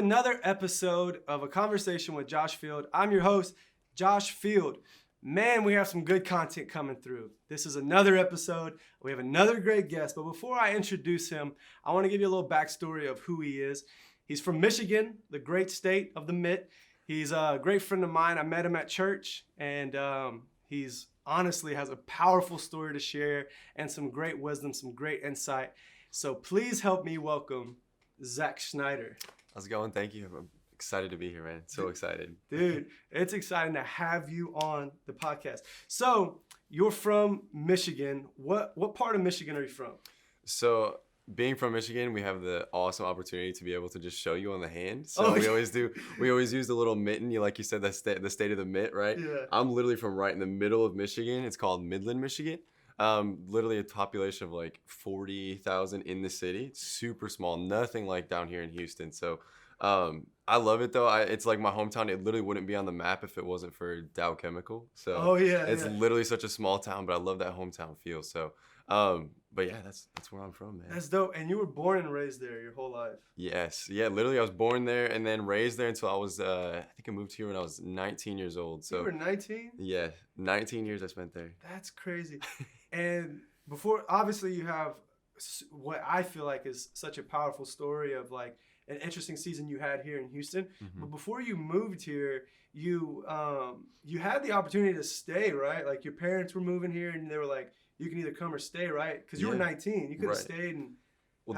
another episode of A Conversation with Josh Field. I'm your host, Josh Field. Man, we have some good content coming through. This is another episode. We have another great guest. But before I introduce him, I want to give you a little backstory of who he is. He's from Michigan, the great state of the Mitt. He's a great friend of mine. I met him at church, and he's honestly has a powerful story to share and some great wisdom, some great insight. So please help me welcome Zac Schneider. How's it going? Thank you. I'm excited to be here, man. So excited. Dude, it's exciting to have you on the podcast. So you're from Michigan. What part of Michigan are you from? So being from Michigan, we have the awesome opportunity to be able to just show you on the hand. So we always do. We always use the little mitten. Like you said, the state of the Mitt, right? Yeah. I'm literally from right in the middle of Michigan. It's called Midland, Michigan. Literally a population of like 40,000 in the city. It's super small, nothing like down here in Houston. So I love it though. It's like my hometown. It literally wouldn't be on the map if it wasn't for Dow Chemical. So it's literally such a small town, but I love that hometown feel. So but yeah, that's where I'm from, man. That's dope. And you were born and raised there your whole life. Yes. Yeah, literally I was born there and then raised there until I was I think I moved here when I was 19 years old. So you were 19? Yeah, 19 years I spent there. That's crazy. And before, obviously you have what I feel like is such a powerful story of like an interesting season you had here in Houston. Mm-hmm. But before you moved here, you had the opportunity to stay, right? Like your parents were moving here and they were like, you can either come or stay, right? Because you were 19. You could have stayed. And it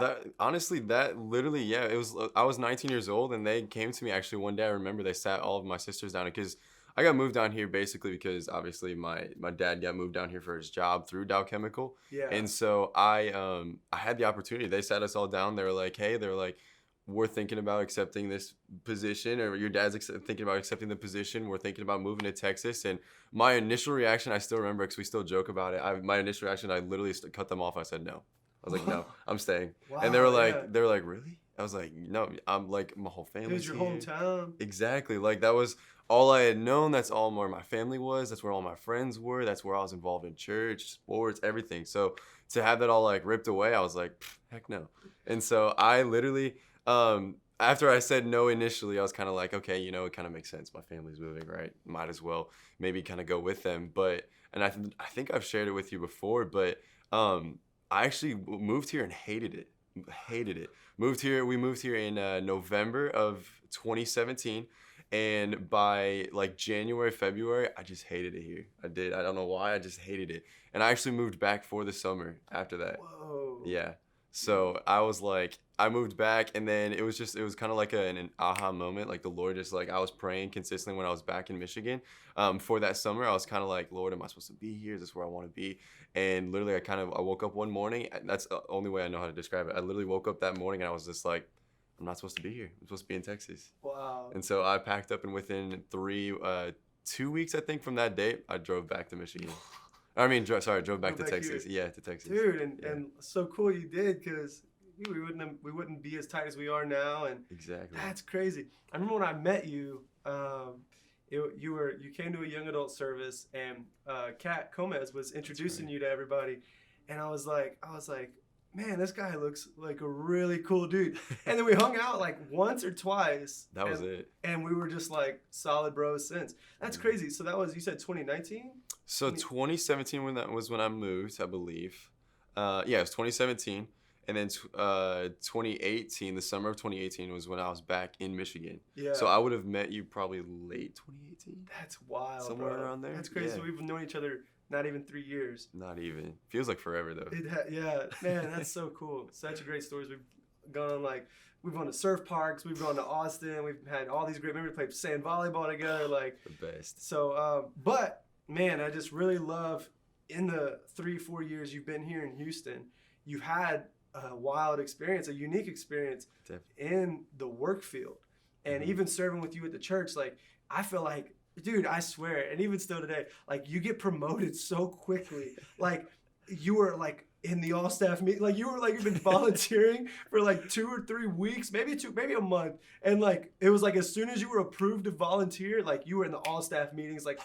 was, I was 19 years old and they came to me actually one day. I remember they sat all of my sisters down because I got moved down here basically because obviously my dad got moved down here for his job through Dow Chemical. Yeah. And so I had the opportunity. They sat us all down. They were like, hey, we're thinking about accepting this position, or your dad's thinking about accepting the position. We're thinking about moving to Texas. And my initial reaction, I still remember because we still joke about it. My initial reaction, I literally cut them off. I said, no. I was like, no, I'm staying. Wow, and they were like, really? I was like, no, I'm like, my whole family's here. It was your hometown. Exactly. Like that was all I had known. That's all where my family was. That's where all my friends were. That's where I was involved in church, sports, everything. So to have that all like ripped away, I was like, heck no. And so I literally, after I said no initially, I was kind of like, okay, it kind of makes sense. My family's moving, right? Might as well maybe kind of go with them. And I think I've shared it with you before, but I actually moved here and hated it. We moved here in November of 2017. And by like January, February, I just hated it here. I did. I don't know why. I just hated it. And I actually moved back for the summer after that. Whoa. Yeah. So I was like, I moved back, and then it was kind of like an aha moment. Like the Lord just like, I was praying consistently when I was back in Michigan. For that summer, I was kind of like, Lord, am I supposed to be here? Is this where I want to be? And literally, I woke up one morning. That's the only way I know how to describe it. I literally woke up that morning, and I was just like, I'm not supposed to be here. I'm supposed to be in Texas. Wow. And so I packed up, and within 2 weeks, I think, from that date, I drove back to Michigan. Drove back to Texas. Here. Yeah, to Texas. Dude, and so cool you did because we wouldn't be as tight as we are now. And exactly. That's crazy. I remember when I met you, you came to a young adult service and Kat Gomez was introducing you to everybody, and I was like, man, this guy looks like a really cool dude. And then we hung out like once or twice. That was it. And we were just like solid bros since. That's crazy. So that was, you said 2019? So 2017 when I moved, I believe. It was 2017. And then 2018, the summer of 2018 was when I was back in Michigan. Yeah. So I would have met you probably late 2018. That's wild, somewhere around there. That's crazy. Yeah. So we've known each other not even 3 years. Not even. Feels like forever though. Yeah, man, that's so cool. Such great stories. We've gone to surf parks. We've gone to Austin. We've had all these great memories. Played sand volleyball together. Like the best. So, but man, I just really love in the 3-4 years you've been here in Houston, you've had a wild experience, a unique experience in the work field, and even serving with you at the church. Like I feel like, dude, I swear, and even still today, like you get promoted so quickly. Like you were like in the all staff meeting, like you were like you've been volunteering for like 2 or 3 weeks, maybe a month, and like it was like as soon as you were approved to volunteer, like you were in the all staff meetings, like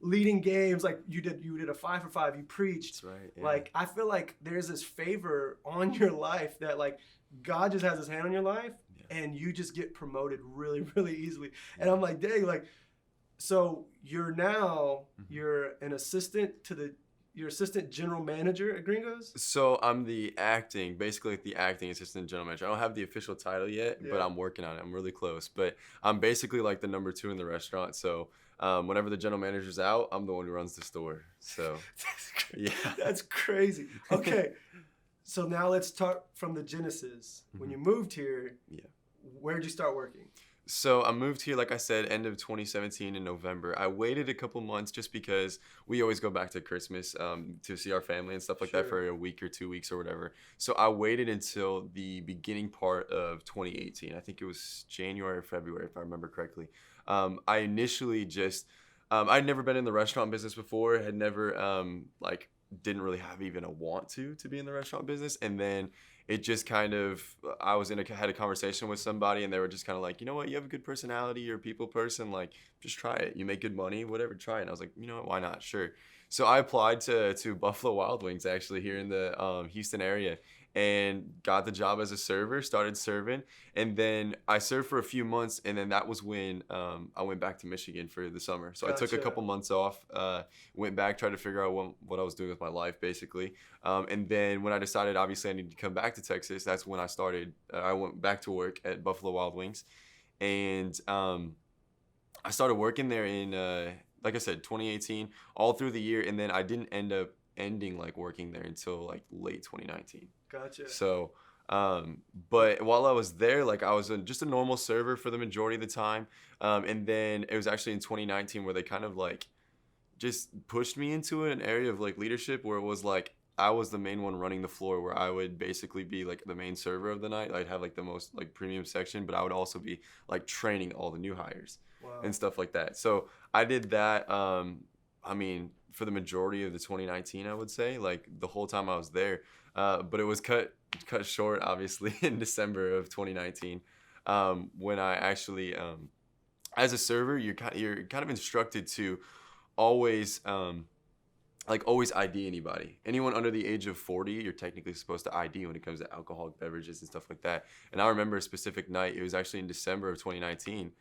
leading games, like you did a 5 for 5, you preached. That's right. Yeah. Like I feel like there's this favor on your life that like God just has his hand on your life, and you just get promoted really, really easily. And I'm like, dang, like, so you're now, you're an assistant you're assistant general manager at Gringo's? So I'm basically the acting assistant general manager. I don't have the official title yet, but I'm working on it. I'm really close. But I'm basically like the number 2 in the restaurant. So whenever the general manager's out, I'm the one who runs the store. So That's crazy. Okay. So now let's talk from the genesis. When you moved here, where'd you start working? So I moved here, like I said, end of 2017 in November. I waited a couple months just because we always go back to Christmas to see our family and stuff like that for a week or 2 weeks or whatever. So I waited until the beginning part of 2018. I think it was January or February, if I remember correctly. I initially just, I'd never been in the restaurant business before, had never, didn't really have even a want to be in the restaurant business. And then it just kind of, had a conversation with somebody and they were just kind of like, you know what, you have a good personality, you're a people person, like, just try it. You make good money, whatever, try it. And I was like, you know what, why not? Sure. So I applied to Buffalo Wild Wings actually here in the Houston area and got the job as a server, started serving. And then I served for a few months and then that was when I went back to Michigan for the summer. So I took a couple months off, went back, tried to figure out what I was doing with my life basically. And then when I decided obviously I needed to come back to Texas, that's when I went back to work at Buffalo Wild Wings. And I started working there in, like I said, 2018, all through the year. And then I didn't end up ending like working there until like late 2019. Gotcha. So, but while I was there, like I was just a normal server for the majority of the time. And then it was actually in 2019 where they kind of like just pushed me into an area of like leadership where it was like I was the main one running the floor, where I would basically be like the main server of the night. I'd have like the most like premium section, but I would also be like training all the new hires and stuff like that. So I did that. I mean, for the majority of the 2019, I would say, like the whole time I was there. But it was cut short, obviously, in December of 2019, when I actually, as a server, you're kind of instructed to always always ID anybody. Anyone under the age of 40, you're technically supposed to ID when it comes to alcoholic beverages and stuff like that. And I remember a specific night, it was actually in December of 2019,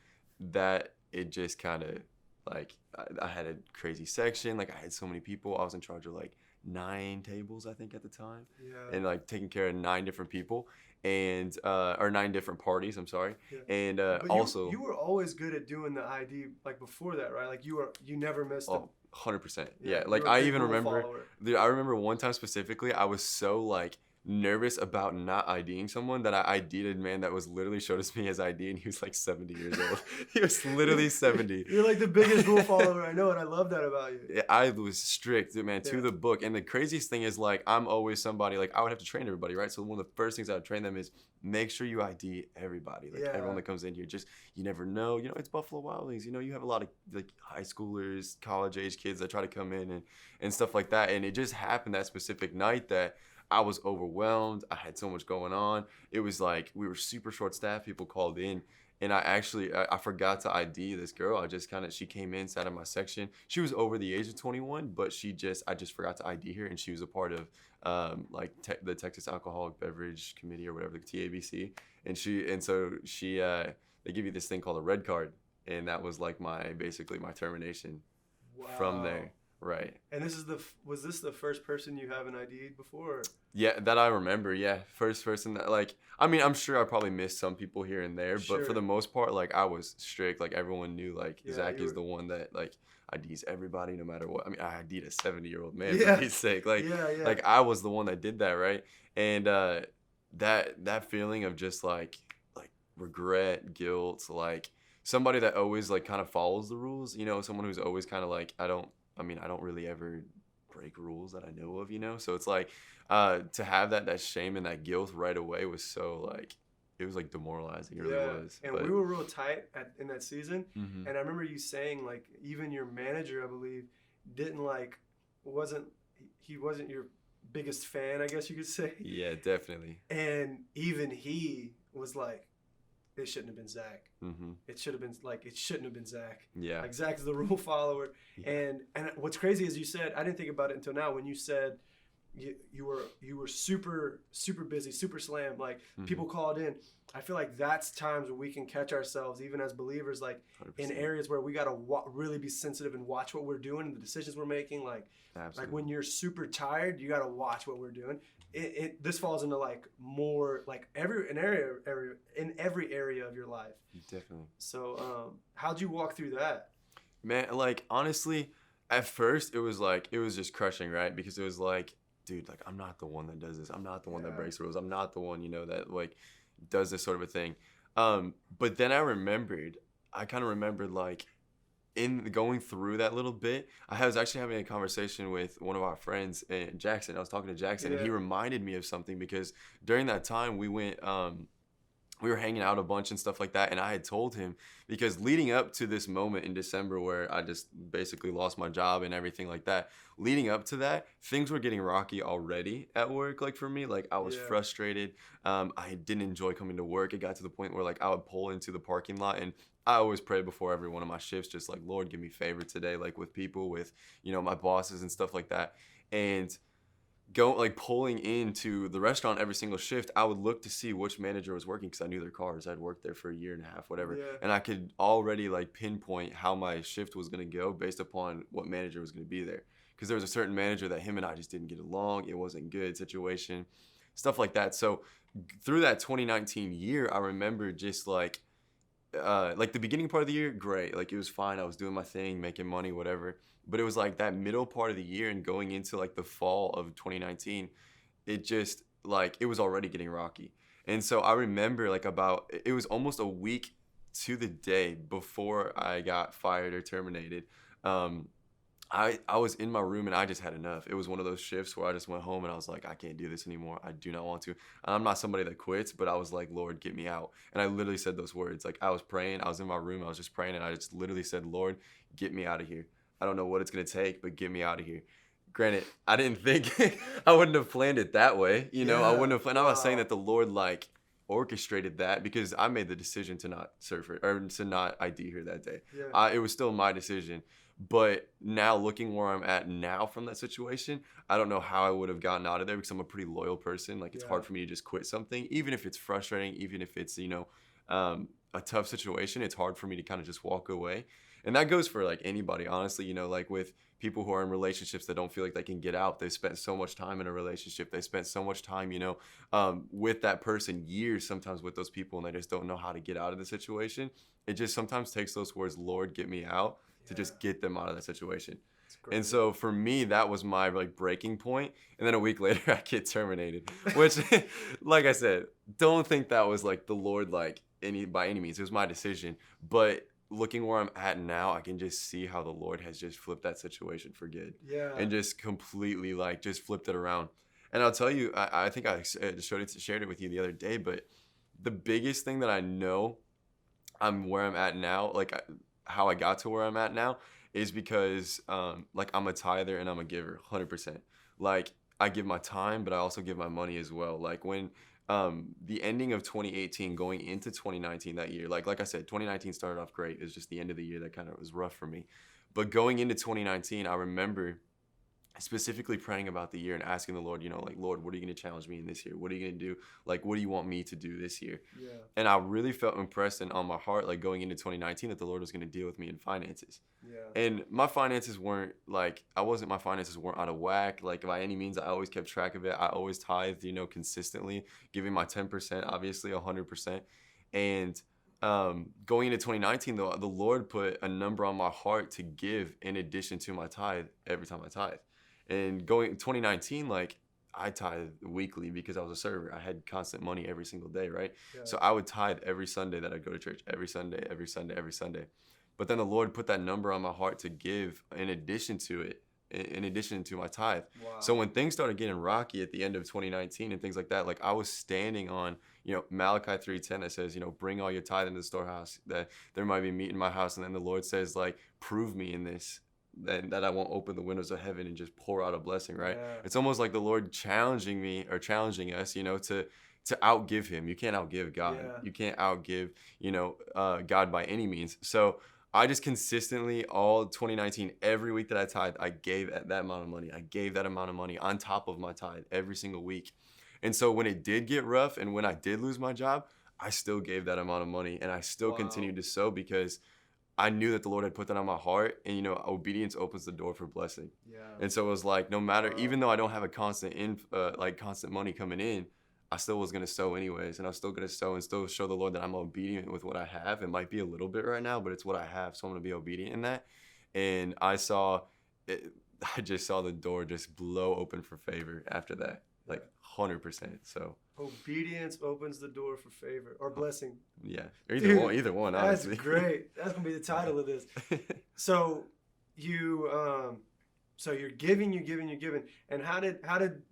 that it just kind of like I had a crazy section. Like I had so many people. I was in charge of like 9 tables, I think, at the time, and like taking care of 9 different people, and or 9 different parties. I'm sorry, and but also you were always good at doing the ID like before that, right? Like you never missed. 100%. Yeah, like I even remember. Dude, I remember one time specifically, I was so like nervous about not IDing someone that I ID'd a man that was literally showed us me his ID and he was like 70 years old. He was literally 70. You're like the biggest rule follower I know, and I love that about you. Yeah, I was strict, man, to the book. And the craziest thing is like I'm always somebody, like I would have to train everybody, right? So one of the first things I would train them is make sure you ID everybody, like everyone that comes in here. Just, you never know, you know, it's Buffalo Wild Wings, you know, you have a lot of like high schoolers, college age kids that try to come in and stuff like that. And it just happened that specific night that I was overwhelmed. I had so much going on. It was like we were super short staffed. People called in, and I forgot to ID this girl. She came in, sat in my section. She was over the age of 21, but I just forgot to ID her, and she was a part of the Texas Alcoholic Beverage Committee or whatever, the TABC. And so they give you this thing called a red card, and that was like basically my termination from there. Right. And was this the first person you haven't ID'd before? Yeah, that I remember. Yeah, first person that, like, I mean, I'm sure I probably missed some people here and there, but for the most part, like, I was strict. Like, everyone knew, like, Zach is the one that, like, IDs everybody no matter what. I mean, I ID'd a 70-year-old man for his sake. Like, like I was the one that did that, right? And that feeling of just like regret, guilt, like somebody that always like kind of follows the rules, you know, someone who's always kind of like, I don't really ever break rules that I know of, you know? So it's like, to have that shame and that guilt right away was so like, it was like demoralizing. It really was. And we were real tight in that season. Mm-hmm. And I remember you saying like, even your manager, I believe, he wasn't your biggest fan, I guess you could say. Yeah, definitely. And even he was like, it shouldn't have been Zach. Mm-hmm. It shouldn't have been Zach. Yeah. Like Zach's the rule follower. Yeah. And what's crazy is you said, I didn't think about it until now, when you said you were super busy, super slammed. Like people called in. I feel like that's times when we can catch ourselves, even as believers, like 100%. in areas where we gotta really be sensitive and watch what we're doing and the decisions we're making. Like when you're super tired, you gotta watch what we're doing. This falls into like more like in every area of your life. Definitely. So how'd you walk through that? Man, like honestly, at first it was just crushing, right? Because it was like, dude, like I'm not the one that does this. I'm not the one that breaks rules. I'm not the one, that like does this sort of a thing. But then I kind of remembered like in going through that little bit, I was actually having a conversation with one of our friends, Jackson. I was talking to Jackson, and he reminded me of something because during that time we were hanging out a bunch and stuff like that, and I had told him, because leading up to this moment in December where I just basically lost my job and everything like that, leading up to that, things were getting rocky already at work. Like for me, like I was frustrated. I didn't enjoy coming to work. It got to the point where like I would pull into the parking lot, and I always pray before every one of my shifts, just like, Lord, give me favor today, like with people, with my bosses and stuff like that. And pulling into the restaurant every single shift, I would look to see which manager was working, because I knew their cars. I'd worked there for a year and a half, whatever, and I could already like pinpoint how my shift was going to go based upon what manager was going to be there, because there was a certain manager that him and I just didn't get along. It wasn't good situation, stuff like that. So through that 2019 year, I remember just like the beginning part of the year, great, like it was fine. I was doing my thing, making money, whatever. But it was like that middle part of the year and going into like the fall of 2019, it just like it was already getting rocky. And so I remember like it was almost a week to the day before I got fired or terminated. I was in my room and I just had enough. It was one of those shifts where I just went home and I was like, I can't do this anymore. I do not want to. And I'm not somebody that quits, but I was like, Lord, get me out. And I literally said those words. Like I was praying, I was in my room, I was just praying, and I just literally said, Lord, get me out of here. I don't know what it's going to take, but get me out of here. Granted, I didn't think I wouldn't have planned it that way. I wouldn't have planned. I'm not saying that the Lord like orchestrated that, because I made the decision to not serve her or to not ID her that day. It was still my decision. But now looking where I'm at now from that situation, I don't know how I would have gotten out of there, because I'm a pretty loyal person. Like it's hard for me to just quit something, even if it's frustrating, even if it's, a tough situation. It's hard for me to kind of just walk away. And that goes for like anybody, honestly, like with people who are in relationships that don't feel like they can get out. They spent so much time in a relationship. They spent so much time, with that person, years sometimes with those people, and they just don't know how to get out of the situation. It just sometimes takes those words, Lord, get me out, to just get them out of that situation. And so for me, that was my like breaking point. And then a week later, I get terminated, which, like I said, don't think that was like the Lord, like by any means. It was my decision. But looking where I'm at now, I can just see how the Lord has just flipped that situation for good. And just completely like just flipped it around. And I'll tell you, I think I shared it with you the other day, but the biggest thing that I know I'm where I'm at now, like how I got to where I'm at now, is because like I'm a tither and I'm a giver, 100%. Like I give my time, but I also give my money as well. Like when the ending of 2018 going into 2019 that year, like I said, 2019 started off great. It was just the end of the year that kind of was rough for me. But going into 2019, I remember specifically praying about the year and asking the Lord, like, Lord, what are you going to challenge me in this year? What are you going to do? Like, what do you want me to do this year? And I really felt impressed and on my heart, like going into 2019, that the Lord was going to deal with me in finances. And my finances weren't my finances weren't out of whack. Like by any means, I always kept track of it. I always tithed, consistently, giving my 10%, obviously 100%. And going into 2019, though, the Lord put a number on my heart to give in addition to my tithe every time I tithe. And going 2019, like I tithe weekly because I was a server. I had constant money every single day, right? So I would tithe every Sunday that I'd go to church, every Sunday. But then the Lord put that number on my heart to give in addition to it, in addition to my tithe. So when things started getting rocky at the end of 2019 and things like that, like I was standing on, Malachi 3:10 that says, bring all your tithe into the storehouse, that there might be meat in my house. And then the Lord says, like, prove me in this, that I won't open the windows of heaven and just pour out a blessing, right? It's almost like the Lord challenging me or challenging us, to outgive him. You can't outgive God. You can't outgive, God by any means. So I just consistently all 2019, every week that I tithed, I gave that amount of money. I gave that amount of money on top of my tithe every single week. And so when it did get rough and when I did lose my job, I still gave that amount of money and I still Wow. continued to sow because I knew that the Lord had put that on my heart, and obedience opens the door for blessing. Yeah. And so it was like, no matter, Wow. even though I don't have a constant money coming in, I still was gonna sow anyways, and I was still gonna sow and still show the Lord that I'm obedient with what I have. It might be a little bit right now, but it's what I have, so I'm gonna be obedient in that. And I just saw the door just blow open for favor after that, like 100%. So obedience opens the door for favor or blessing. yeah, either one. That's Honestly, great. That's gonna be the title of this. So you so you're giving, and how did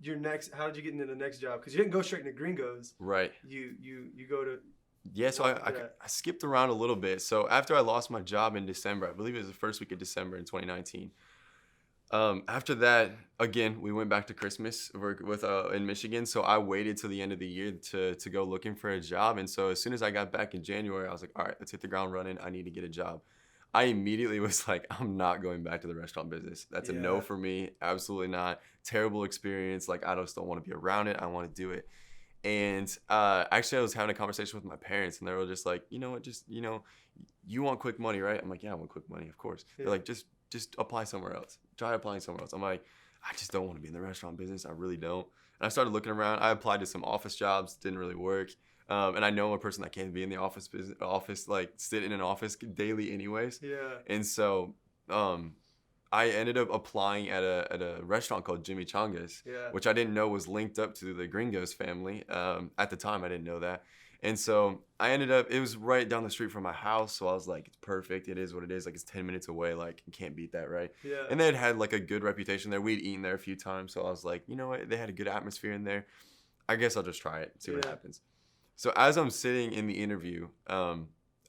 you get into the next job? Because you didn't go straight into Gringos. right? You go to Yeah, so I skipped around a little bit. So after I lost my job in December, I believe it was the first week of December in 2019. After that, again, we went back to Christmas in Michigan. So I waited till the end of the year to go looking for a job. And so as soon as I got back in January, I was like, all right, let's hit the ground running. I need to get a job. I immediately was like, I'm not going back to the restaurant business. That's a no for me. Absolutely not. Terrible experience. Like, I just don't want to be around it. I want to do it. And actually, I was having a conversation with my parents, and they were just like, you know what, you want quick money, right? I'm like, yeah, I want quick money, of course. Yeah. They're like, just apply somewhere else. Try applying somewhere else. I'm like, I just don't want to be in the restaurant business. I really don't. And I started looking around. I applied to some office jobs. Didn't really work. And I know a person that can't be in the office, like sit in an office daily anyways. Yeah. And so I ended up applying at a restaurant called Jimmy Changa's, which I didn't know was linked up to the Gringos family. At the time, I didn't know that. And so I ended up, it was right down the street from my house. So I was like, it's perfect. It is what it is. Like, it's 10 minutes away. Like, you can't beat that, right? Yeah. And they had like a good reputation there. We'd eaten there a few times. So I was like, you know what? They had a good atmosphere in there. I guess I'll just try it, see what happens. So as I'm sitting in the interview, I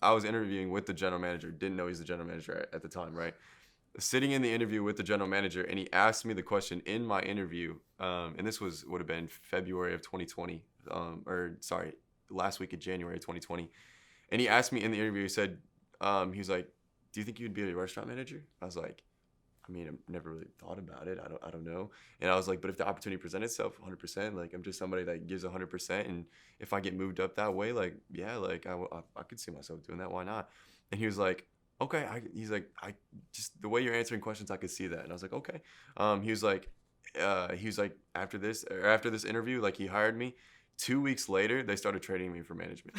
was interviewing with the general manager. Didn't know he's the general manager at the time, right? Sitting in the interview with the general manager, and he asked me the question in my interview, and this would have been February of 2020, last week of January 2020. And he asked me in the interview, he said, he was like, do you think you'd be a restaurant manager? I was like, I mean, I've never really thought about it. I don't know. And I was like, but if the opportunity presents itself, 100%, like, I'm just somebody that gives 100%. And if I get moved up that way, like, yeah, like I could see myself doing that. Why not? And he was like, okay. He's like, I just, the way you're answering questions, I could see that. And I was like, okay. He was like, after this interview, like, he hired me. 2 weeks later, they started training me for management.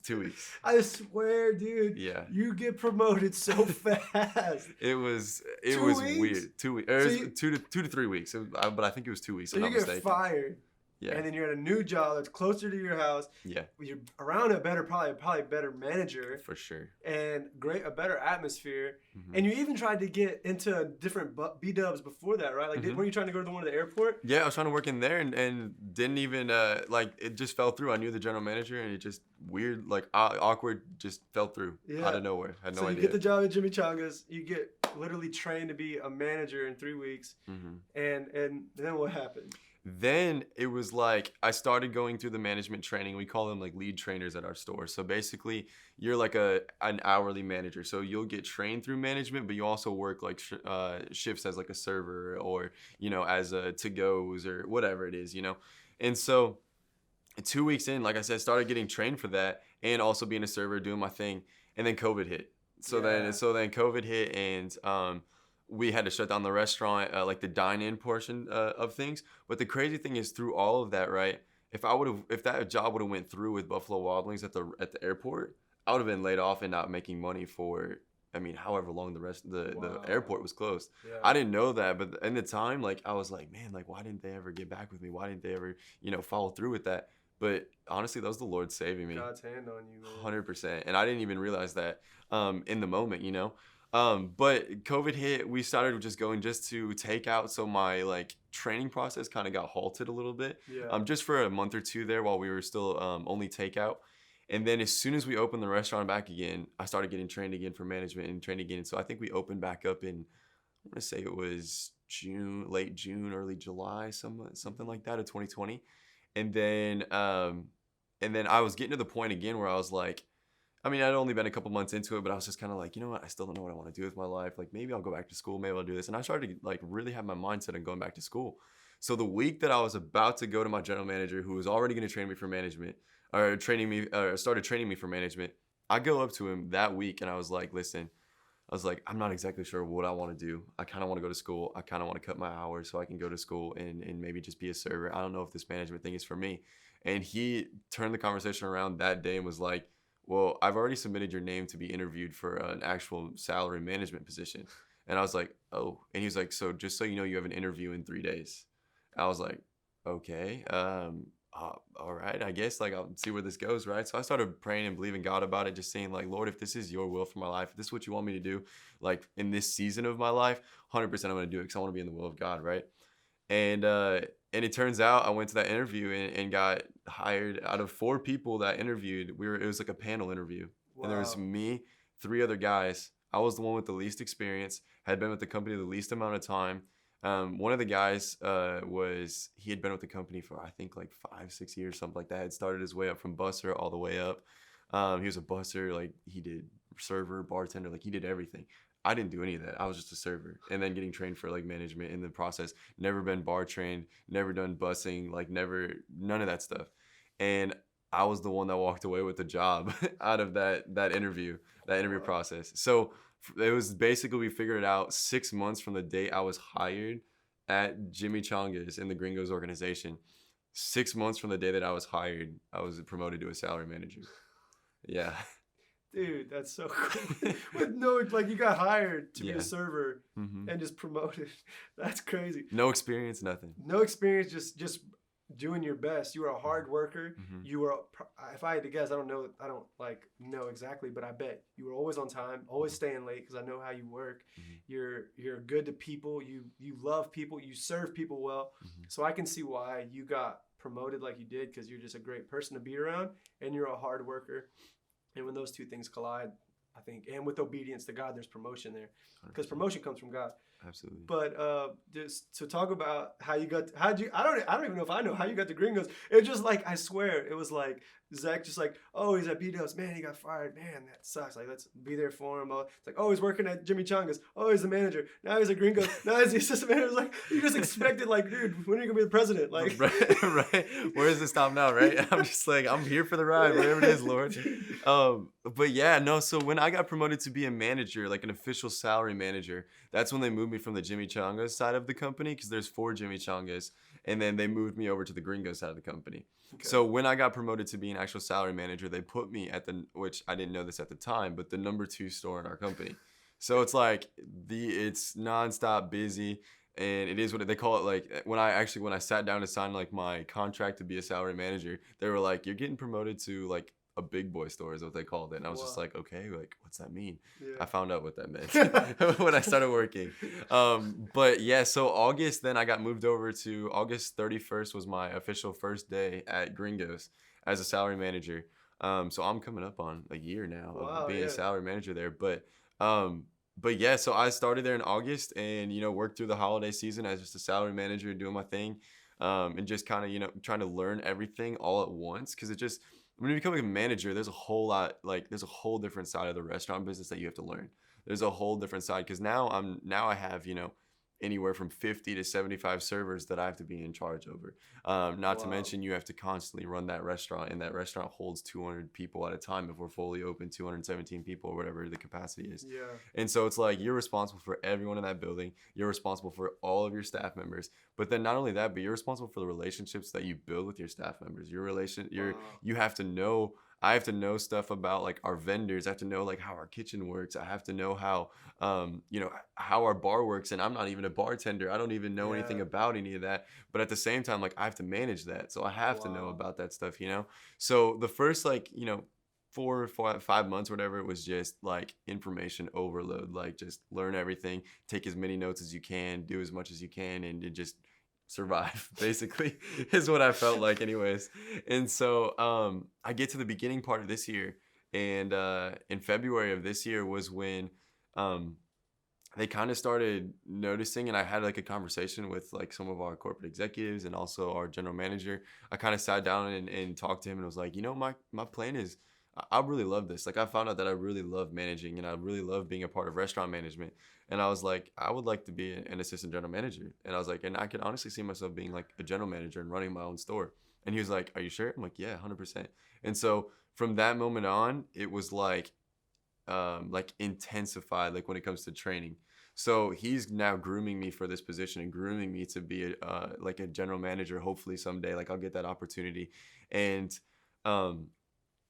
2 weeks. I swear, dude. Yeah. You get promoted so fast. It was weeks? weird. 2 weeks. So 2 to 3 weeks. But I think it was 2 weeks. So you get fired. Yeah. And then you're at a new job that's closer to your house. Yeah. You're around a better, probably better manager. For sure. And a better atmosphere. Mm-hmm. And you even tried to get into different B-dubs before that, right? Like, were you trying to go to the one at the airport? Yeah, I was trying to work in there and didn't even, it just fell through. I knew the general manager and it just weird, like awkward, just fell through out of nowhere. I had no idea. So you get the job at Jimmy Changa's. You get literally trained to be a manager in 3 weeks. Mm-hmm. And then what happened? Then it was like I started going through the management training. We call them like lead trainers at our store. So basically, you're like an hourly manager. So you'll get trained through management, but you also work like shifts as like a server or, as a to-goes or whatever it is, And so 2 weeks in, like I said, started getting trained for that and also being a server, doing my thing. And then COVID hit. So then COVID hit and we had to shut down the restaurant, like the dine-in portion of things. But the crazy thing is, through all of that, right? If that job would have went through with Buffalo Wild Wings at the airport, I would have been laid off and not making money for, however long the airport was closed. Yeah. I didn't know that, but in the time, like, I was like, man, like, why didn't they ever get back with me? Why didn't they ever, follow through with that? But honestly, that was the Lord saving me. God's hand on you, man. 100%, and I didn't even realize that in the moment, But COVID hit, we started just going just to take out. So my training process kind of got halted a little bit, just for a month or two there while we were still only takeout. And then as soon as we opened the restaurant back again, I started getting trained again for management and trained again. So I think we opened back up in, I'm going to say it was late June, early July, something like that of 2020. And then I was getting to the point again where I was like, I mean, I'd only been a couple months into it, but I was just kind of like, you know what? I still don't know what I want to do with my life. Like, maybe I'll go back to school. Maybe I'll do this. And I started to like really have my mindset on going back to school. So the week that I was about to go to my general manager, who was already going to train me for management, or started training me for management, I go up to him that week and I was like, listen, I was like, I'm not exactly sure what I want to do. I kind of want to go to school. I kind of want to cut my hours so I can go to school and maybe just be a server. I don't know if this management thing is for me. And he turned the conversation around that day and was like, well, I've already submitted your name to be interviewed for an actual salary management position. And I was like, oh. And he was like, so just so you know, you have an interview in 3 days. I was like, okay. All right, I guess like I'll see where this goes, right? So I started praying and believing God about it, just saying like, Lord, if this is your will for my life, if this is what you want me to do, like in this season of my life, 100% I'm going to do it because I want to be in the will of God, right? And it turns out I went to that interview and got hired. Out of 4 people that interviewed, it was like a panel interview. Wow. And there was me, 3 other guys. I was the one with the least experience, had been with the company the least amount of time. One of the guys he had been with the company for I think like 5-6 years, something like that. Had started his way up from busser all the way up. He was a busser, like he did server, bartender, like he did everything. I didn't do any of that. I was just a server, and then getting trained for like management in the process. Never been bar trained, never done busing, like none of that stuff. And I was the one that walked away with the job out of that interview process. So it was basically, we figured it out 6 months from the day I was hired at Jimmy Changa's in the Gringo's organization. 6 months from the day that I was hired, I was promoted to a salary manager. Yeah. Dude, that's so cool. With no, like you got hired to be a server and just promoted. That's crazy. No experience, nothing. No experience, just doing your best. You were a hard worker. You were, if I had to guess, I don't know exactly, but I bet you were always on time, always staying late because I know how you work. You're good to people. You love people. You serve people well. So I can see why you got promoted like you did, because you're just a great person to be around and you're a hard worker. And when those two things collide, I think, and with obedience to God, there's promotion there, because promotion comes from God. Absolutely. But just to talk about how you got, I don't even know if I know how you got to Gringos. It just like, I swear, it was like Zach just like, oh, he's at B-Dubs, man, he got fired, man, that sucks. Like, let's be there for him. It's like, oh, he's working at Jimmy Changa's. Oh, he's the manager. Now he's at Gringos. Now he's the assistant manager. It's like, you just expected, like, dude, when are you gonna be the president? Like, right. Where does this stop now? Right. I'm just like, I'm here for the ride, whatever it is, Lord. But yeah, no. So when I got promoted to be a manager, like an official salary manager, that's when they moved me from the Jimmy Changa's side of the company, because there's 4 Jimmy Changa's, and then they moved me over to the Gringo side of the company. Okay. So when I got promoted to be an actual salary manager, they put me at which I didn't know this at the time, but the number 2 store in our company. So it's like it's nonstop busy, and it is what they call it. Like when I sat down to sign like my contract to be a salary manager, they were like, "You're getting promoted to like a big boy store," is what they called it. And I was just like, okay, like what's that mean? Yeah. I found out what that meant when I started working. But yeah, so then I got moved over to August 31st was my official first day at Gringo's as a salary manager. So I'm coming up on a year now of being a salary manager there. But yeah, so I started there in August and, worked through the holiday season as just a salary manager doing my thing. And just kind of, trying to learn everything all at once. Cause when you become a manager, there's a whole different side of the restaurant business that you have to learn. There's a whole different side, because now I have, anywhere from 50 to 75 servers that I have to be in charge over. Not to mention you have to constantly run that restaurant, and that restaurant holds 200 people at a time if we're fully open, 217 people or whatever the capacity is. Yeah. And so it's like you're responsible for everyone in that building. You're responsible for all of your staff members. But then not only that, but you're responsible for the relationships that you build with your staff members. You have to know. I have to know stuff about like our vendors. I have to know like how our kitchen works. I have to know how, how our bar works. And I'm not even a bartender. I don't even know anything about any of that. But at the same time, like I have to manage that. So I have to know about that stuff, So the first 4 or 5 months or whatever, it was just like information overload. Like just learn everything, take as many notes as you can, do as much as you can, and just survive, basically, is what I felt like anyways. And so I get to the beginning part of this year, and in February of this year was when they kind of started noticing, and I had like a conversation with like some of our corporate executives and also our general manager. I kind of sat down and talked to him and was like, my plan is I really love this. Like I found out that I really love managing and I really love being a part of restaurant management. And I was like, I would like to be an assistant general manager. And I was like, and I could honestly see myself being like a general manager and running my own store. And he was like, are you sure? I'm like, yeah, 100%. And so from that moment on, it was like intensified, like when it comes to training. So he's now grooming me for this position and grooming me to be like a general manager. Hopefully someday, like I'll get that opportunity. And um,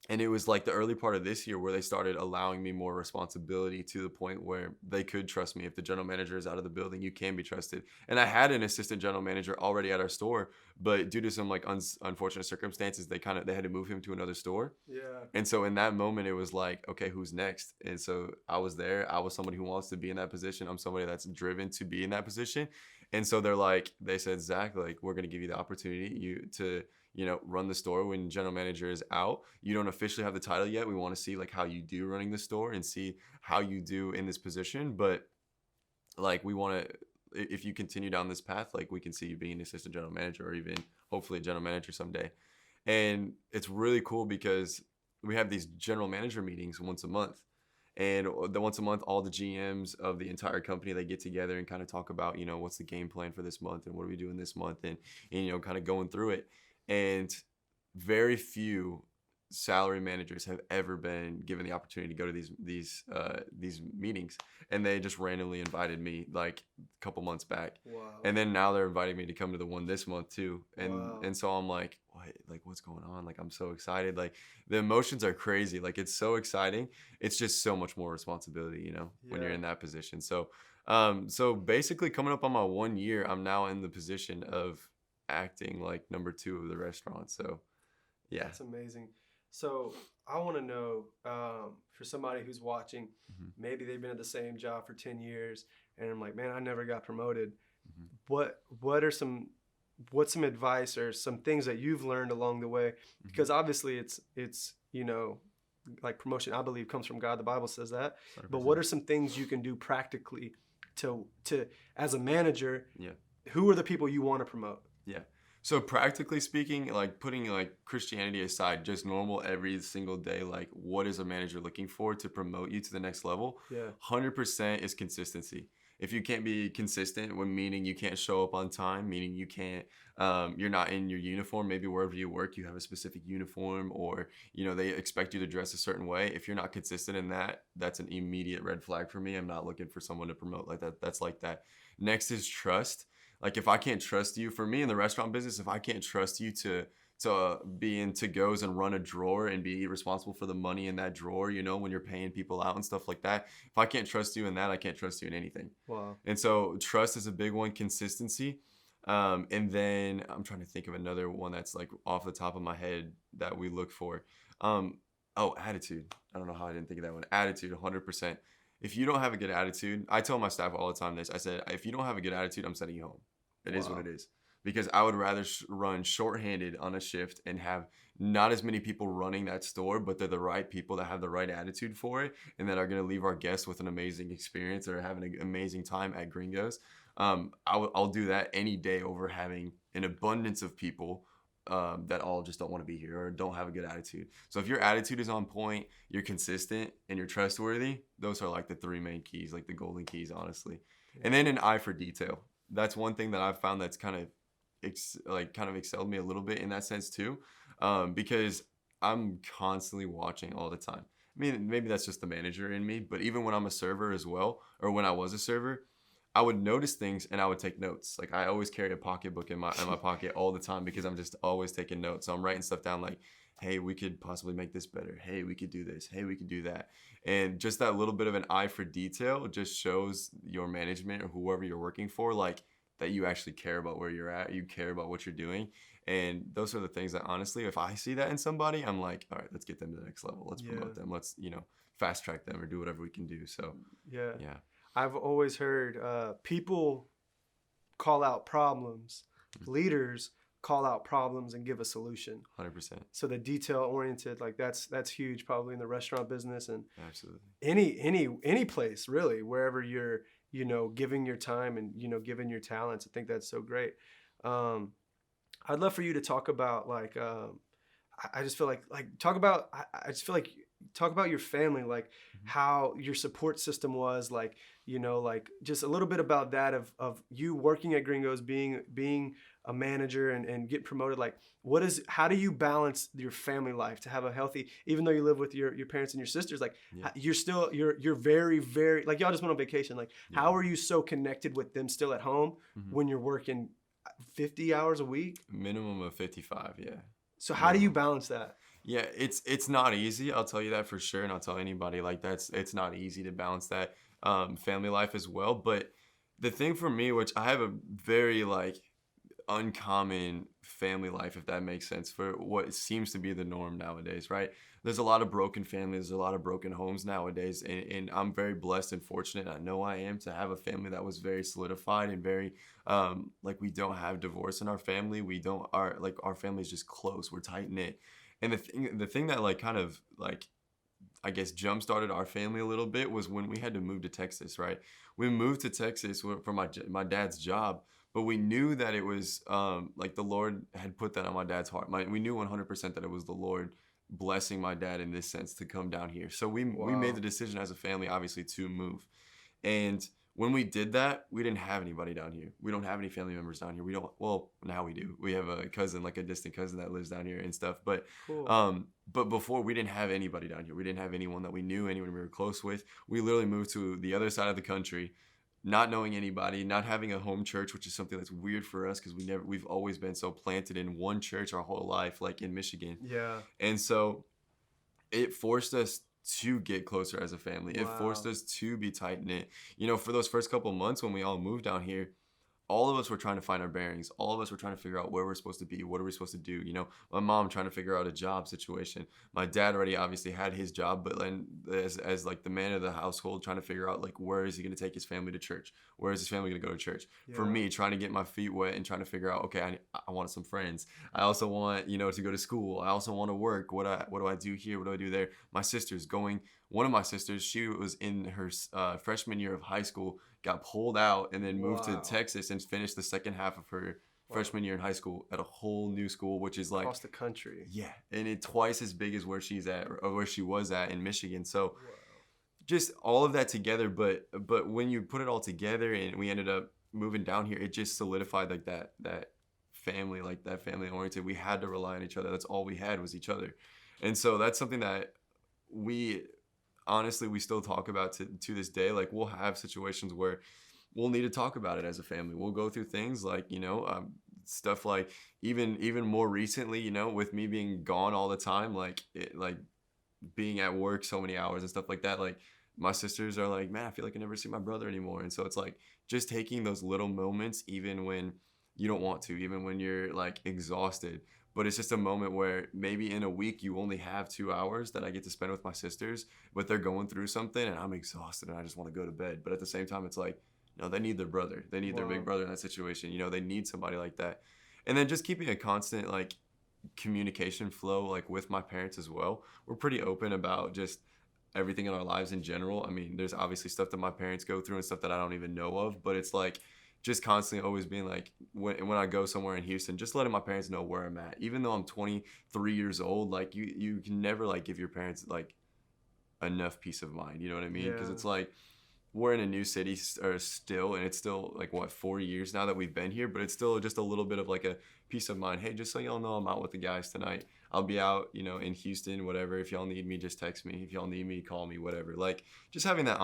and it was like the early part of this year where they started allowing me more responsibility to the point where they could trust me. If the general manager is out of the building, you can be trusted. And I had an assistant general manager already at our store, but due to some like unfortunate circumstances, they had to move him to another store. Yeah. And so in that moment, it was like, okay, who's next? And so I was there. I was somebody who wants to be in that position. I'm somebody that's driven to be in that position. And so they said, Zach, like, we're going to give you the opportunity to run the store when general manager is out. You don't officially have the title yet. We want to see like how you do running the store and see how you do in this position. But like, we want to, if you continue down this path, like we can see you being an assistant general manager or even hopefully a general manager someday. And it's really cool because we have these general manager meetings once a month. And the once a month, all the GMs of the entire company, they get together and kind of talk about, what's the game plan for this month and what are we doing this month and kind of going through it. And very few salary managers have ever been given the opportunity to go to these meetings, and they just randomly invited me like a couple months back. Wow. And then now they're inviting me to come to the one this month too. And Wow. and so I'm like, what's going on? Like, I'm so excited. Like, the emotions are crazy. Like, it's so exciting. It's just so much more responsibility, when you're in that position. So basically coming up on my 1 year, I'm now in the position of acting like number 2 of the restaurant. So yeah. That's amazing. So I want to know, for somebody who's watching, maybe they've been at the same job for 10 years and I'm like, man, I never got promoted. What's some advice or some things that you've learned along the way? Because obviously it's like promotion, I believe, comes from God. The Bible says that. 100%. But what are some things you can do practically to as a manager? Yeah. Who are the people you want to promote? Yeah. So practically speaking, like putting like Christianity aside, just normal every single day, like what is a manager looking for to promote you to the next level? Yeah. 100% is consistency. If you can't be consistent, meaning you can't show up on time, meaning you can't, you're not in your uniform, maybe wherever you work, you have a specific uniform or, they expect you to dress a certain way. If you're not consistent in that, that's an immediate red flag for me. I'm not looking for someone to promote like that. That's like that. Next is trust. Like, if I can't trust you, for me in the restaurant business, if I can't trust you to be in to-goes and run a drawer and be responsible for the money in that drawer, when you're paying people out and stuff like that, if I can't trust you in that, I can't trust you in anything. Wow. And so trust is a big one, consistency. And then I'm trying to think of another one that's like off the top of my head that we look for. Attitude. I don't know how I didn't think of that one. Attitude, 100%. If you don't have a good attitude, I tell my staff all the time this. I said, if you don't have a good attitude, I'm sending you home. It is what it is. Because I would rather run shorthanded on a shift and have not as many people running that store, but they're the right people that have the right attitude for it and that are going to leave our guests with an amazing experience or having an amazing time at Gringo's. I'll do that any day over having an abundance of people that all just don't want to be here or don't have a good attitude. So if your attitude is on point, you're consistent, and you're trustworthy, those are like the 3 main keys, like the golden keys, honestly. Yeah. And then an eye for detail. That's one thing that I've found that's kind of excelled me a little bit in that sense too, because I'm constantly watching all the time. I mean, maybe that's just the manager in me, but even when I'm a server as well, or when I was a server, I would notice things and I would take notes. Like, I always carry a pocketbook in my pocket all the time because I'm just always taking notes. So I'm writing stuff down like, hey, we could possibly make this better. Hey, we could do this. Hey, we could do that. And just that little bit of an eye for detail just shows your management or whoever you're working for, like, that you actually care about where you're at. You care about what you're doing. And those are the things that, honestly, if I see that in somebody, I'm like, all right, let's get them to the next level. Let's promote them. Let's, fast track them or do whatever we can do. So, yeah. I've always heard people call out problems. Leaders call out problems and give a solution. 100%. So the detail oriented, like that's huge, probably in the restaurant business and absolutely any place really, wherever you're, giving your time and, giving your talents. I think that's so great. I'd love for you to talk about like I just feel like talk about, I just feel like talk about your family, like how your support system was, like, like just a little bit about that of you working at Gringos, being a manager and get promoted. Like, how do you balance your family life to have a healthy, even though you live with your parents and your sisters, like Yeah. you're very, very, like y'all just went on vacation. Like, Yeah. how are you so connected with them still at home when you're working 50 hours a week? Minimum of 55, yeah. So how do you balance that? Yeah, it's not easy. I'll tell you that for sure, and I'll tell anybody like it's not easy to balance that family life as well. But the thing for me, which I have a very like uncommon family life, if that makes sense, for what seems to be the norm nowadays, right? There's a lot of broken families, there's a lot of broken homes nowadays, and I'm very blessed and fortunate. I know I am to have a family that was very solidified and very like we don't have divorce in our family. We don't our family is just close. We're tight knit. And the thing that like kind of like I guess jump started our family a little bit was when we had to move to Texas, right? We moved to Texas for my dad's job, but we knew that it was like the Lord had put that on my dad's heart. We knew 100% that it was the Lord blessing my dad in this sense to come down here. So we made the decision as a family, obviously, to move. And when we did that, we didn't have anybody down here. We don't have any family members down here. We don't. Well, now we do. We have a cousin, like a distant cousin that lives down here and stuff. But Cool. but before we didn't have anybody down here. We didn't have anyone that we knew, anyone we were close with. We literally moved to the other side of the country, not knowing anybody, not having a home church, which is something that's weird for us because we've always been so planted in one church our whole life, like in Michigan. Yeah. And so it forced us to get closer as a family. It Wow. forced us to be tight knit. For those first couple months when we all moved down here, all of us were trying to find our bearings. All of us were trying to figure out where we're supposed to be. What are we supposed to do? My mom trying to figure out a job situation. My dad already obviously had his job, but then as like the man of the household, trying to figure out like where is he going to take his family to church? Where is his family going to go to church? Yeah. For me, trying to get my feet wet and trying to figure out, okay, I want some friends. I also want, to go to school. I also want to work. What do I do here? What do I do there? My sister's going. One of my sisters, she was in her freshman year of high school, got pulled out and then moved to Wow. Texas and finished the second half of her freshman year in high school at a whole new school, which is like Across the country. yeah, and it's twice as big as where she's at or where she was at in Michigan. So just all of that together, but when you put it all together and we ended up moving down here, it just solidified like that family, like that family oriented. We had to rely on each other. That's all we had was each other. And so that's something that we honestly we still talk about to this day. Like we'll have situations where we'll need to talk about it as a family. We'll go through things like stuff like even more recently, with me being gone all the time, like being at work so many hours and stuff like that, like my sisters are like, man, I feel like I never see my brother anymore. And so it's like just taking those little moments, even when you don't want to, even when you're like exhausted, but it's just a moment where maybe in a week you only have 2 hours that I get to spend with my sisters, but they're going through something and I'm exhausted and I just want to go to bed. But at the same time, it's like, they need their brother. They need their big brother in that situation. They need somebody like that. And then just keeping a constant like communication flow, like with my parents as well. We're pretty open about just everything in our lives in general. I mean, there's obviously stuff that my parents go through and stuff that I don't even know of, but it's like just constantly always being like, when I go somewhere in Houston, just letting my parents know where I'm at. Even though I'm 23 years old, like you can never like give your parents like enough peace of mind. You know what I mean? Because it's like we're in a new city still, and it's still like 4 years now that we've been here, but it's still just a little bit of like a peace of mind. Hey, just so y'all know, I'm out with the guys tonight. I'll be out, in Houston, whatever. If y'all need me, just text me. If y'all need me, call me, whatever. Like just having that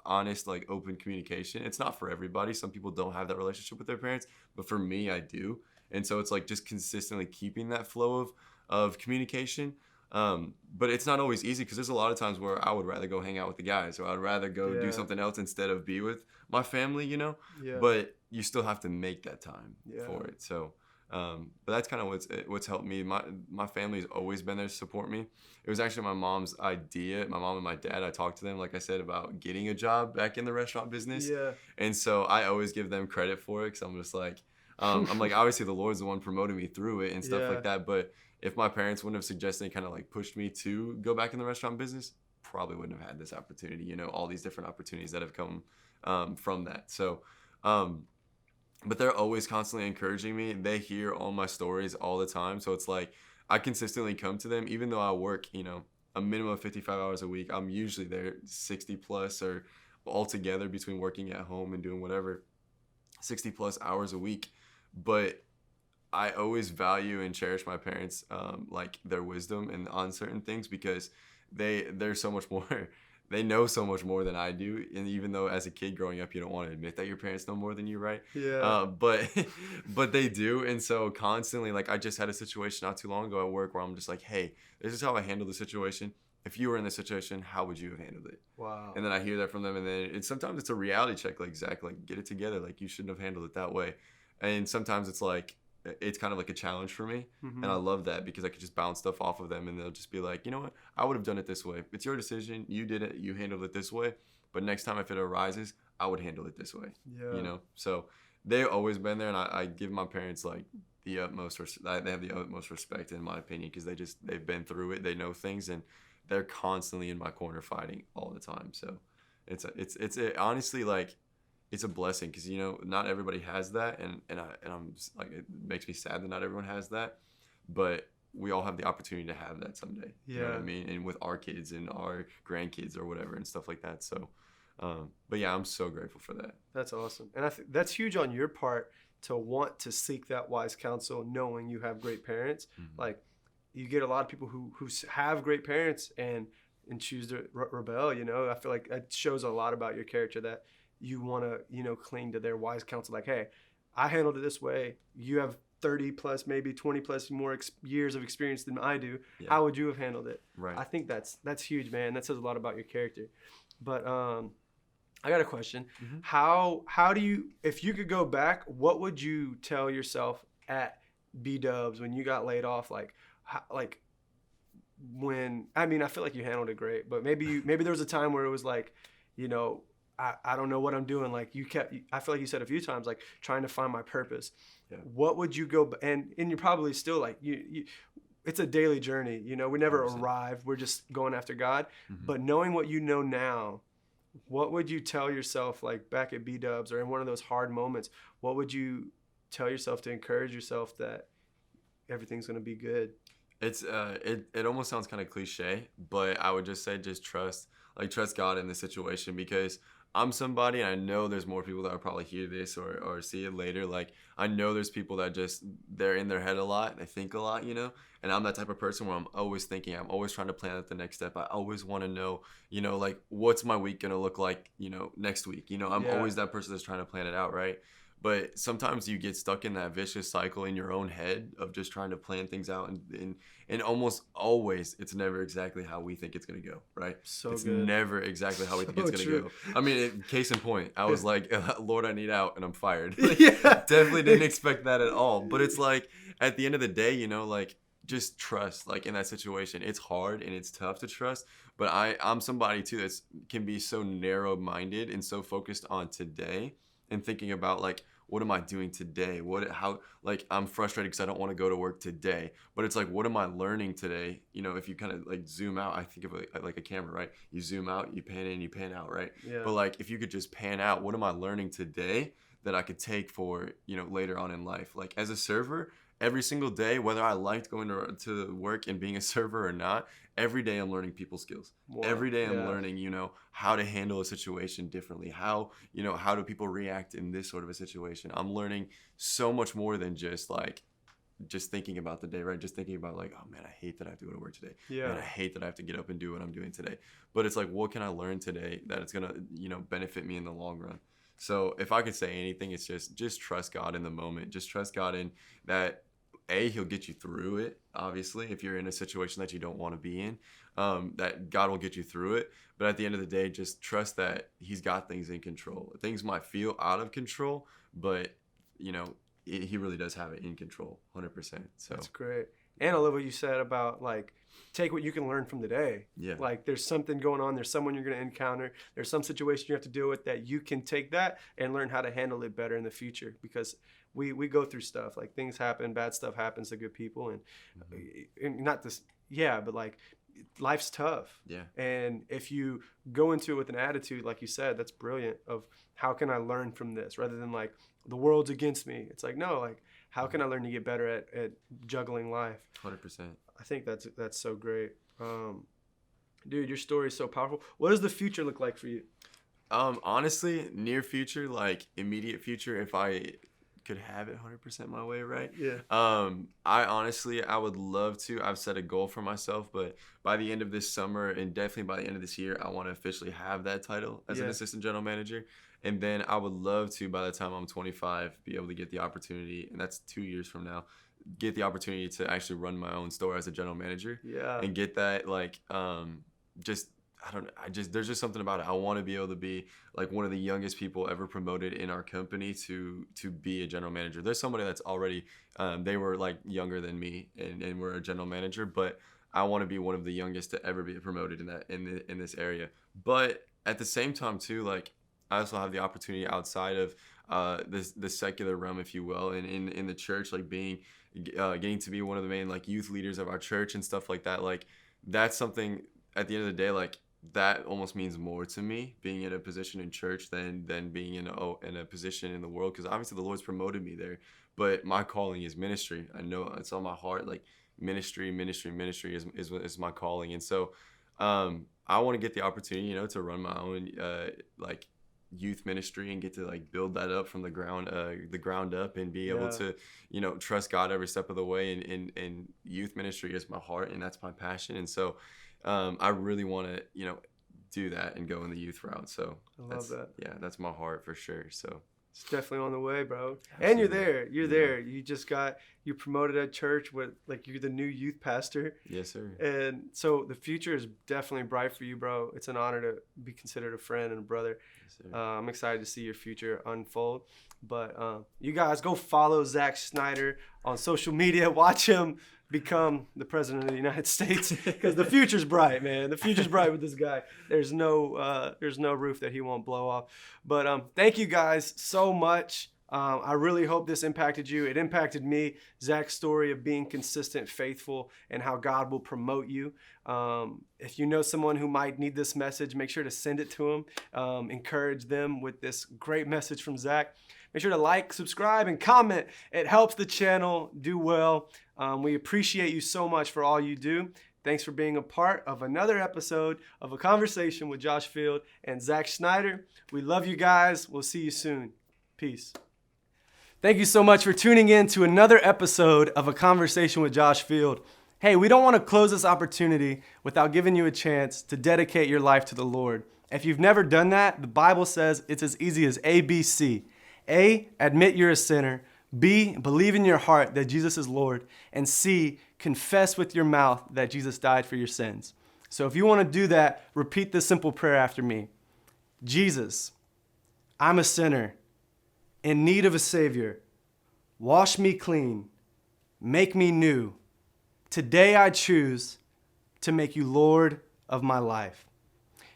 honest, like open communication. It's not for everybody. Some people don't have that relationship with their parents, but for me, I do. And so it's like just consistently keeping that flow of communication. But it's not always easy because there's a lot of times where I would rather go hang out with the guys, or I'd rather go do something else instead of be with my family, Yeah. But you still have to make that time for it. So, but that's kind of what's helped me. My family's always been there to support me. It was actually my mom's idea. My mom and my dad, I talked to them, like I said, about getting a job back in the restaurant business. Yeah. And so I always give them credit for it because I'm just like, I'm like, obviously the Lord's the one promoting me through it and stuff like that. But if my parents wouldn't have suggested and kind of like pushed me to go back in the restaurant business, probably wouldn't have had this opportunity, all these different opportunities that have come from that. So, but they're always constantly encouraging me. They hear all my stories all the time. So it's like, I consistently come to them, even though I work, a minimum of 55 hours a week. I'm usually there 60 plus, or altogether between working at home and doing whatever, 60 plus hours a week. But I always value and cherish my parents, like their wisdom and on certain things, because they're so much more. They know so much more than I do, and even though as a kid growing up, you don't want to admit that your parents know more than you, right? Yeah. But they do, and so constantly, like I just had a situation not too long ago at work where I'm just like, hey, this is how I handled the situation. If you were in this situation, how would you have handled it? Wow. And then I hear that from them, and then sometimes it's a reality check, like Zach, like get it together, like you shouldn't have handled it that way. And sometimes it's kind of like a challenge for me. Mm-hmm. And I love that because I could just bounce stuff off of them, and they'll just be like, you know what, I would have done it this way. It's your decision. You did it. You handled it this way. But next time if it arises, I would handle it this way. Yeah. So they've always been there, and I give my parents like the utmost, they have the utmost respect in my opinion, because they've been through it. They know things, and they're constantly in my corner fighting all the time. So it's honestly like, it's a blessing, because not everybody has that, and I'm like, it makes me sad that not everyone has that, but we all have the opportunity to have that someday. Yeah. You know what I mean? And with our kids and our grandkids or whatever and stuff like that. So, but yeah, I'm so grateful for that. That's awesome, and I think that's huge on your part to want to seek that wise counsel, knowing you have great parents. Mm-hmm. Like, you get a lot of people who have great parents and choose to rebel. I feel like it shows a lot about your character, that you want to, cling to their wise counsel. Like, hey, I handled it this way. You have 30 plus, maybe 20 plus more years of experience than I do. Yeah. How would you have handled it? Right. I think that's huge, man. That says a lot about your character. But I got a question. Mm-hmm. How do you, if you could go back, what would you tell yourself at B-Dubs when you got laid off? When, I mean, I feel like you handled it great, but maybe there was a time where it was like, I don't know what I'm doing. Like, I feel like you said a few times, like, trying to find my purpose. Yeah. What would you go, and you're probably still like, you it's a daily journey. We never 100%. Arrive. We're just going after God. Mm-hmm. But knowing what you know now, what would you tell yourself, like back at B-Dubs or in one of those hard moments? What would you tell yourself to encourage yourself that everything's going to be good? It's it almost sounds kind of cliche, but I would just say trust God in the situation, because I'm somebody, and I know there's more people that will probably hear this or see it later. Like, I know there's people that they're in their head a lot, they think a lot, and I'm that type of person where I'm always thinking, I'm always trying to plan out the next step. I always want to know, like, what's my week going to look like, next week, I'm always that person that's trying to plan it out, right? But sometimes you get stuck in that vicious cycle in your own head of just trying to plan things out, and almost always it's never exactly how we think it's going to go, right? It's good. Never exactly how we think it's going to go. I mean, case in point, I was like, Lord, I need out, and I'm fired. Definitely didn't expect that at all. But it's like, at the end of the day, like, just trust. Like, in that situation, it's hard and it's tough to trust, but I'm somebody too that can be so narrow-minded and so focused on today and thinking about, like, what am I doing today? Like, I'm frustrated because I don't want to go to work today. But it's like, what am I learning today? If you kind of like zoom out, I think of it like a camera, right? You zoom out, you pan in, you pan out, right? Yeah. But like, if you could just pan out, what am I learning today that I could take for, later on in life? Like, as a server, every single day, whether I liked going to work and being a server or not, every day I'm learning people skills. Wow. Every day I'm learning, how to handle a situation differently. How do people react in this sort of a situation? I'm learning so much more than just thinking about the day, right? Just thinking about, like, oh man, I hate that I have to go to work today. Yeah. Man, I hate that I have to get up and do what I'm doing today. But it's like, what can I learn today that it's gonna, benefit me in the long run? So if I could say anything, it's just trust God in the moment. Just trust God in that. He'll get you through it, obviously, if you're in a situation that you don't want to be in, that God will get you through it. But at the end of the day, just trust that he's got things in control. Things might feel out of control, but, he really does have it in control, 100%. So that's great. And I love what you said about, like, take what you can learn from the day. Yeah. Like, there's something going on. There's someone you're going to encounter. There's some situation you have to deal with that you can take that and learn how to handle it better in the future, because we go through stuff. Like, things happen, bad stuff happens to good people, and not this. Yeah, but like, life's tough. Yeah. And if you go into it with an attitude, like you said, that's brilliant, of how can I learn from this, rather than like the world's against me. It's like, no, like how can I learn to get better at juggling life? 100%. I think that's so great. Dude, your story is so powerful. What does the future look like for you? Honestly, near future, like immediate future, if I could have it 100% my way, right? Yeah. I would love to. I've set a goal for myself, but by the end of this summer and definitely by the end of this year, I want to officially have that title as an assistant general manager. And then I would love to, by the time I'm 25, be able to get the opportunity, and that's 2 years from now, get the opportunity to actually run my own store as a general manager. Yeah. And get that, like, there's just something about it. I want to be able to be like one of the youngest people ever promoted in our company to be a general manager. There's somebody that's already, they were like younger than me and were a general manager, but I want to be one of the youngest to ever be promoted in this area. But at the same time too, like I also have the opportunity outside of the secular realm, if you will, and in the church, like getting to be one of the main like youth leaders of our church and stuff like that. Like that's something at the end of the day, like that almost means more to me, being in a position in church than being in a position in the world, because obviously the Lord's promoted me there, but my calling is ministry. I know it's on my heart, like ministry is my calling. And so I want to get the opportunity, to run my own like youth ministry and get to like build that up from the ground up and be able to trust God every step of the way. And youth ministry is my heart, and that's my passion. And so I really want to, do that and go in the youth route. So I love that. Yeah, that's my heart for sure. So it's definitely on the way, bro. Absolutely. And you're there. You promoted at church with like, you're the new youth pastor. Yes, sir. And so the future is definitely bright for you, bro. It's an honor to be considered a friend and a brother. Yes, sir. I'm excited to see your future unfold. But you guys go follow Zac Schneider on social media. Watch him become the president of the United States, because the future's bright, man. The future's bright with this guy. There's no roof that he won't blow off. But thank you guys so much. I really hope this impacted you. It impacted me. Zac's story of being consistent, faithful, and how God will promote you. If you know someone who might need this message, make sure to send it to them. Encourage them with this great message from Zac. Make sure to like, subscribe, and comment. It helps the channel do well. We appreciate you so much for all you do. Thanks for being a part of another episode of A Conversation with Josh Field and Zac Schneider. We love you guys. We'll see you soon. Peace. Thank you so much for tuning in to another episode of A Conversation with Josh Field. Hey, we don't want to close this opportunity without giving you a chance to dedicate your life to the Lord. If you've never done that, the Bible says it's as easy as ABC. A, admit you're a sinner. B, believe in your heart that Jesus is Lord. And C, confess with your mouth that Jesus died for your sins. So if you want to do that, repeat this simple prayer after me. Jesus, I'm a sinner in need of a Savior. Wash me clean. Make me new. Today I choose to make you Lord of my life.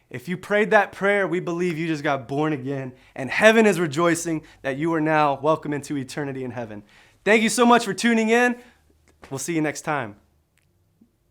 If you prayed that prayer, we believe you just got born again, and heaven is rejoicing that you are now welcome into eternity in heaven. Thank you so much for tuning in. We'll see you next time.